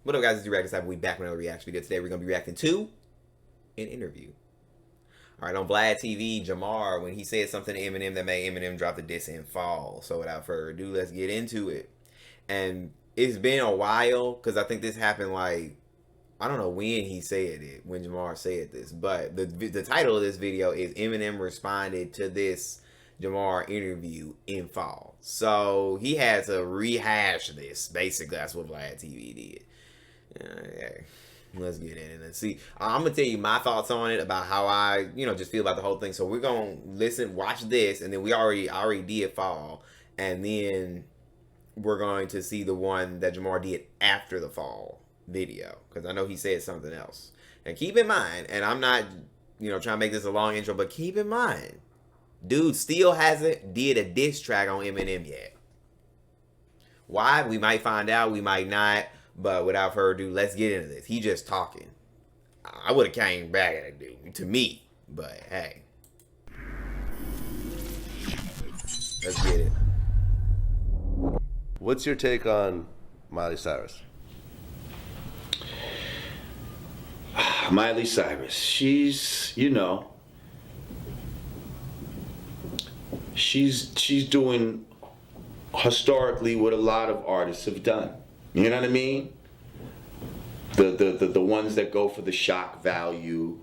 What up, guys? It's React Type. We back with another reaction video. Today we're gonna be reacting to an interview. All right, on Vlad TV, Jamar, when he said something to Eminem that made Eminem drop the diss and fall. So without further ado, let's get into it. And it's been a while because I think this happened like I don't know when he said it, when Jamar said this, but the title of this video is Eminem responded to this Jamar interview in fall. So he had to rehash this. Basically, that's what Vlad TV did. Okay, let's get in it and see. I'm gonna tell you my thoughts on it, about how I, just feel about the whole thing. So we're gonna watch this, and then I already did fall, and then we're going to see the one that Jamar did after the fall video, because I know he said something else. And keep in mind, and I'm not, trying to make this a long intro, but keep in mind, dude still hasn't did a diss track on Eminem yet. Why? We might find out, we might not. But without further ado, let's get into this. He just talking. I would have came back at it, dude, to me. But hey, let's get it. What's your take on Miley Cyrus? Miley Cyrus, she's doing historically what a lot of artists have done. You know what I mean? The ones that go for the shock value.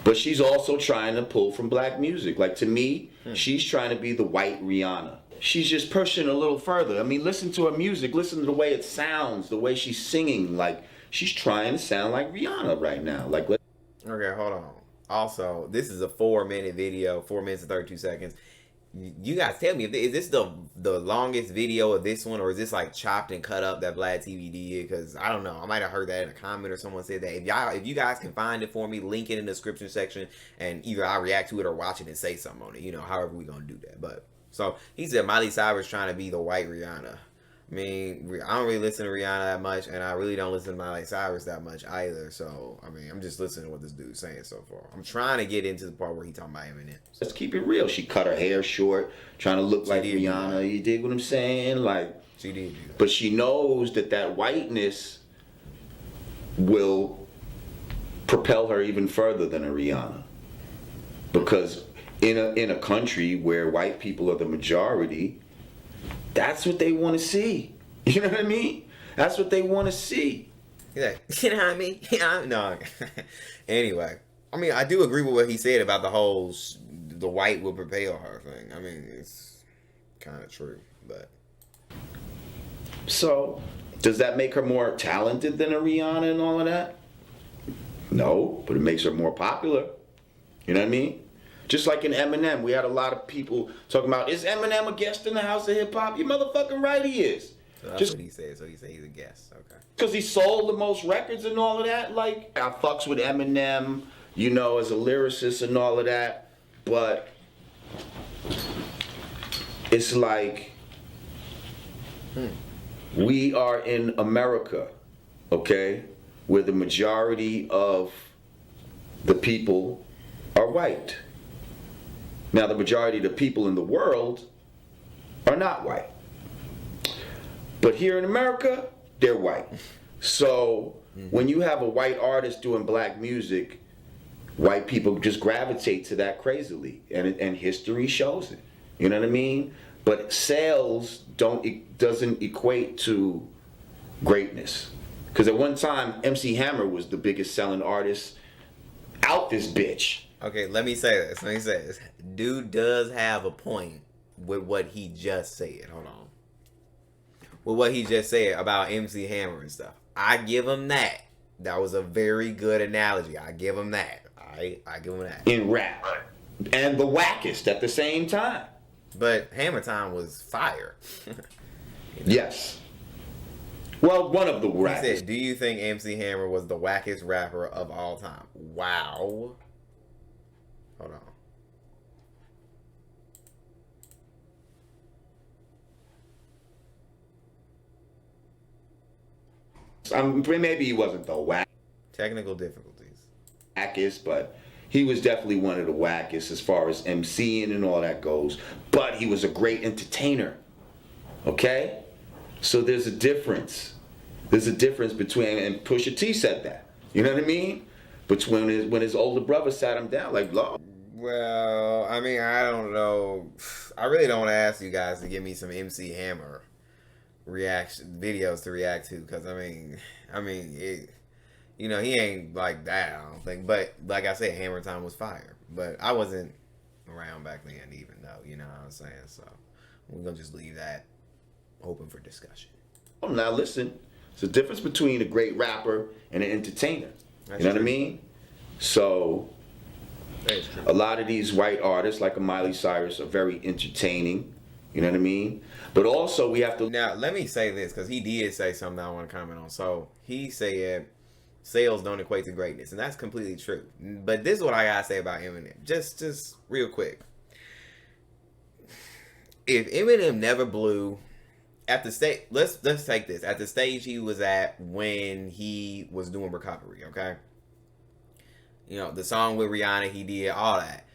But she's also trying to pull from black music. Like, to me, she's trying to be the white Rihanna. She's just pushing a little further. I mean, listen to her music. Listen to the way it sounds, the way she's singing. Like, she's trying to sound like Rihanna right now. Like, okay, hold on. Also, this is a 4-minute video, 4 minutes and 32 seconds. You guys tell me, is this the longest video of this one, or is this like chopped and cut up that Vlad TV did? Because I don't know, I might have heard that in a comment or someone said that. If you guys can find it for me, link it in the description section, and either I'll react to it or watch it and say something on it. However we gonna do that. But so he said Miley Cyrus trying to be the white Rihanna. I mean, I don't really listen to Rihanna that much, and I really don't listen to Miley Cyrus that much either. So, I mean, I'm just listening to what this dude's saying so far. I'm trying to get into the part where he talking about Eminem. let's keep it real. She cut her hair short, trying to look like Rihanna. You dig what I'm saying? Like, she did do that. But she knows that whiteness will propel her even further than a Rihanna. Because in a country where white people are the majority, that's what they want to see. You know what I mean? That's what they want to see. Yeah, you know what I mean? Yeah, no. Anyway, I mean, I do agree with what he said about the white will propel her thing. I mean, it's kind of true, but. So, does that make her more talented than a Rihanna and all of that? No, but it makes her more popular. You know what I mean? Just like in Eminem, we had a lot of people talking about, is Eminem a guest in the House of Hip Hop? You motherfucking right he is. So that's what he said. So he said he's a guest. Okay. Because he sold the most records and all of that. Like, I fucks with Eminem, as a lyricist and all of that. But it's like, we are in America, okay? Where the majority of the people are white. Now, the majority of the people in the world are not white. But here in America, they're white. So when you have a white artist doing black music, white people just gravitate to that crazily. And history shows it. You know what I mean? But sales doesn't equate to greatness. Because at one time, MC Hammer was the biggest selling artist out this bitch. Okay, let me say this. Dude does have a point with what he just said. Hold on. With what he just said about MC Hammer and stuff. I give him that. That was a very good analogy. I give him that. I give him that. In rap. And the wackest at the same time. But Hammer Time was fire. Yes. Well, one of the wackest. He said, do you think MC Hammer was the wackest rapper of all time? Wow. Hold on. Maybe he wasn't the Technical difficulties. wackest, but he was definitely one of the wackest as far as MCing and all that goes. But he was a great entertainer. Okay? So there's a difference. There's a difference between, and Pusha T said that. You know what I mean? Between when his older brother sat him down, like, Lord. Well, I mean, I don't know. I really don't want to ask you guys to give me some MC Hammer reaction videos to react to, because it, he ain't like that, I don't think. But like I said, Hammer Time was fire. But I wasn't around back then, even though, you know what I'm saying. So we're gonna just leave that open for discussion. Now listen, there's a difference between a great rapper and an entertainer. That's you know true. what I mean? So a lot of these white artists, like a Miley Cyrus, are very entertaining. You know what I mean? But also we have to. Now, let me say this, because he did say something I want to comment on. So he said sales don't equate to greatness, and that's completely true. But this is what I gotta say about Eminem. Just real quick. If Eminem never blew at the stage, let's take this. At the stage he was at when he was doing Recovery, okay? You know, the song with Rihanna, he did all that.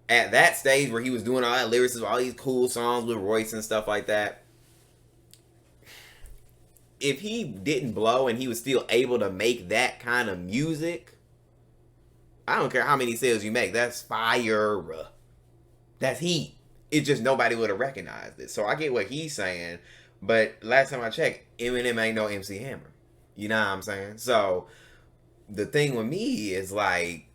At that stage where he was doing all that lyrics, all these cool songs with Royce and stuff like that, if he didn't blow and he was still able to make that kind of music, I don't care how many sales you make, that's fire. That's heat. It's just nobody would have recognized it. So I get what he's saying, but last time I checked, Eminem ain't no MC Hammer. You know what I'm saying? So the thing with me is, like,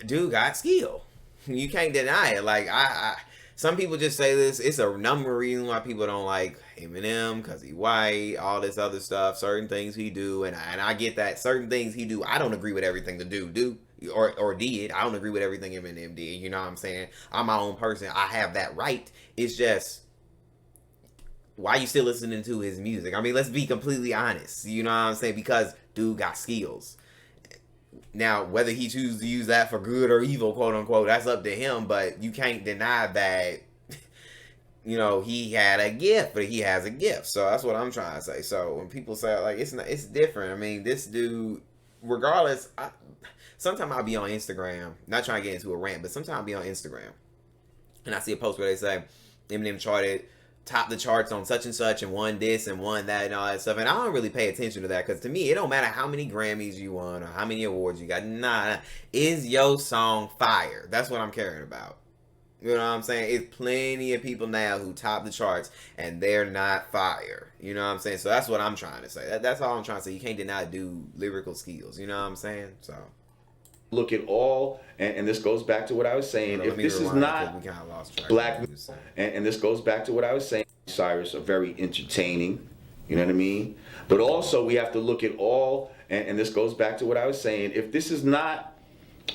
dude got skill. You can't deny it. Like, I some people just say this. It's a number of reasons why people don't like Eminem, because he white, all this other stuff, certain things he do, and I get that. Certain things he do, I don't agree with everything the dude do or did. I don't agree with everything Eminem did. You know what I'm saying? I'm my own person. I have that right. It's just, why you still listening to his music? I mean, let's be completely honest. You know what I'm saying? Because dude got skills. Now, whether he chooses to use that for good or evil, quote unquote, that's up to him. But you can't deny that, he had a gift, but he has a gift. So that's what I'm trying to say. So when people say, like, it's different. I mean, this dude, regardless, sometimes I'll be on Instagram, not trying to get into a rant, but sometimes I'll be on Instagram, and I see a post where they say Eminem topped the charts on such and such, and won this and won that and all that stuff. And I don't really pay attention to that, because to me, it don't matter how many Grammys you won or how many awards you got. Nah, is your song fire? That's what I'm caring about. You know what I'm saying? It's plenty of people now who top the charts and they're not fire. You know what I'm saying? So that's what I'm trying to say. That's all I'm trying to say. You can't deny dude lyrical skills. You know what I'm saying? So Look at all, and this goes back to what I was saying. If this is not black, and this goes back to what I was saying, Cyrus are very entertaining. You know what I mean? But also we have to look at all, and this goes back to what I was saying. If this is not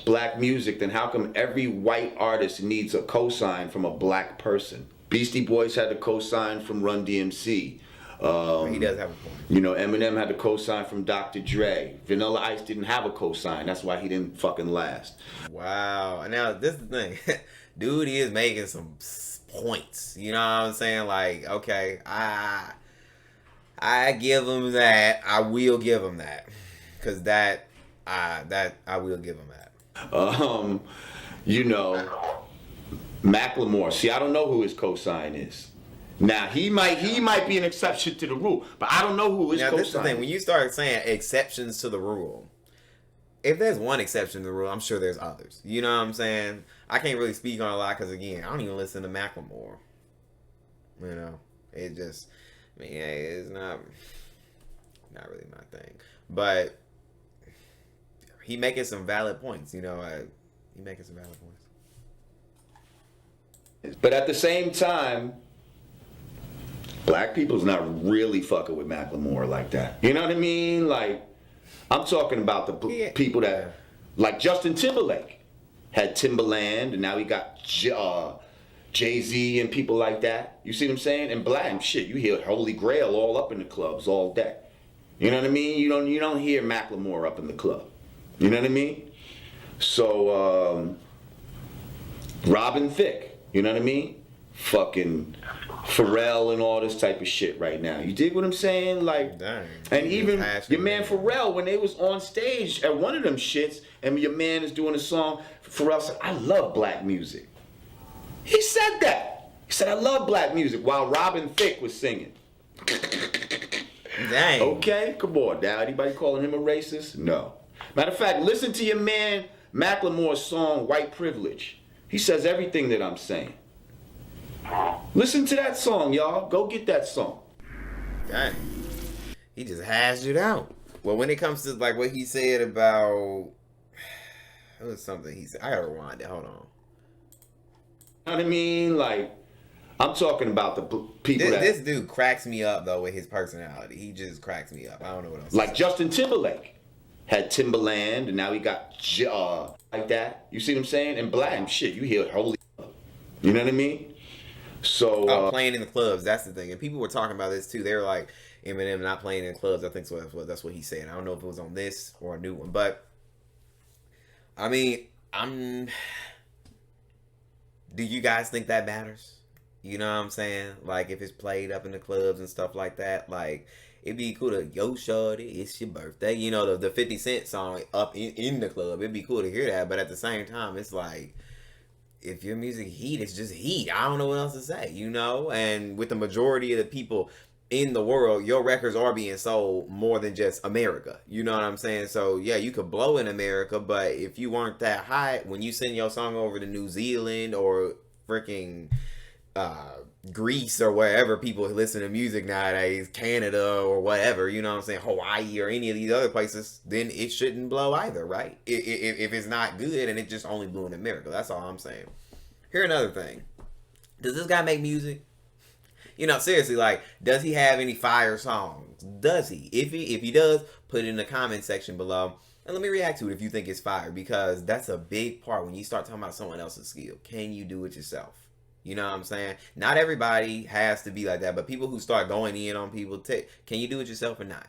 black music, then how come every white artist needs a cosign from a black person? Beastie Boys had a cosign from Run DMC. He does have a point. Eminem had a cosign from Dr. Dre. Vanilla Ice didn't have a cosign. That's why he didn't fucking last. Wow. Now, this is the thing. Dude is making some points. You know what I'm saying? Like, okay, I give him that. I will give him that. Because that I will give him that. Macklemore. See, I don't know who his cosign is. Now he might be an exception to the rule, but I don't know who his cosign is. Now this is the thing. When you start saying exceptions to the rule, if there's one exception to the rule, I'm sure there's others. You know what I'm saying? I can't really speak on a lot because, again, I don't even listen to Macklemore. It just, it's not really my thing. But he making some valid points. He making some valid points. But at the same time, black people's not really fucking with Macklemore like that. You know what I mean? Like, I'm talking about the people that, like Justin Timberlake, had Timberland, and now he got Jay-Z and people like that. You see what I'm saying? And black shit, you hear Holy Grail all up in the clubs all day. You know what I mean? You don't hear Macklemore up in the club. You know what I mean? So Robin Thicke, you know what I mean? Fucking Pharrell and all this type of shit right now. You dig what I'm saying? Like, dang, and even your man Pharrell, when they was on stage at one of them shits, and your man is doing a song, Pharrell said, "I love black music." He said that. He said, "I love black music," while Robin Thicke was singing. Dang. Okay, come on now. Anybody calling him a racist? No. Matter of fact, listen to your man Macklemore's song "White Privilege." He says everything that I'm saying. Listen to that song, y'all. Go get that song. Dang. He just hashed it out. Well, when it comes to like what he said about, it was something he said. I gotta rewind it. Hold on. You know what I mean? Like, I'm talking about the people This dude cracks me up though with his personality. He just cracks me up. I don't know what else. like Justin Timberlake had Timberland, and now he got like that. You see what I'm saying? And black shit, you hear holy. You know what I mean? So playing in the clubs, that's the thing. And people were talking about this too. They were like, Eminem not playing in clubs. I think so. That's what he said. I don't know if it was on this or a new one, but I mean, do you guys think that matters? You know what I'm saying? Like if it's played up in the clubs and stuff like that, like it'd be cool to yo shorty, it's your birthday. You know the 50 Cent song up in the club. It'd be cool to hear that, but at the same time, it's like if your music heat, it's just heat. I don't know what else to say, you know? And with the majority of the people in the world, your records are being sold more than just America. You know what I'm saying? So, yeah, you could blow in America, but if you weren't that hot, when you send your song over to New Zealand or freaking Greece or wherever people listen to music nowadays, Canada or whatever, you know what I'm saying, Hawaii or any of these other places, then it shouldn't blow either, right? If it's not good and it just only blew in America. That's all I'm saying. Here another thing. Does this guy make music? You know, seriously, like, does he have any fire songs? Does he? If he does, put it in the comment section below. And let me react to it if you think it's fire, because that's a big part when you start talking about someone else's skill. Can you do it yourself? You know what I'm saying? Not everybody has to be like that, but people who start going in on people, can you do it yourself or not?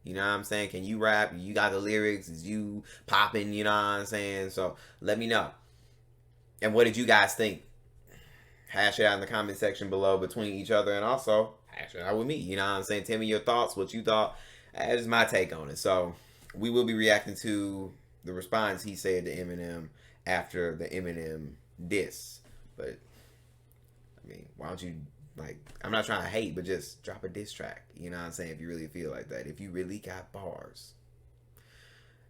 You know what I'm saying? Can you rap? You got the lyrics? Is you popping? You know what I'm saying? So let me know. And what did you guys think? Hash it out in the comment section below between each other, and also hash it out with me. You know what I'm saying? Tell me your thoughts, what you thought. That is my take on it. So we will be reacting to the response he said to Eminem after the Eminem diss. But I mean, why don't you, like, I'm not trying to hate, but just drop a diss track. You know what I'm saying? If you really feel like that. If you really got bars.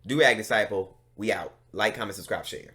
Do Disciple. We out. Like, comment, subscribe, share.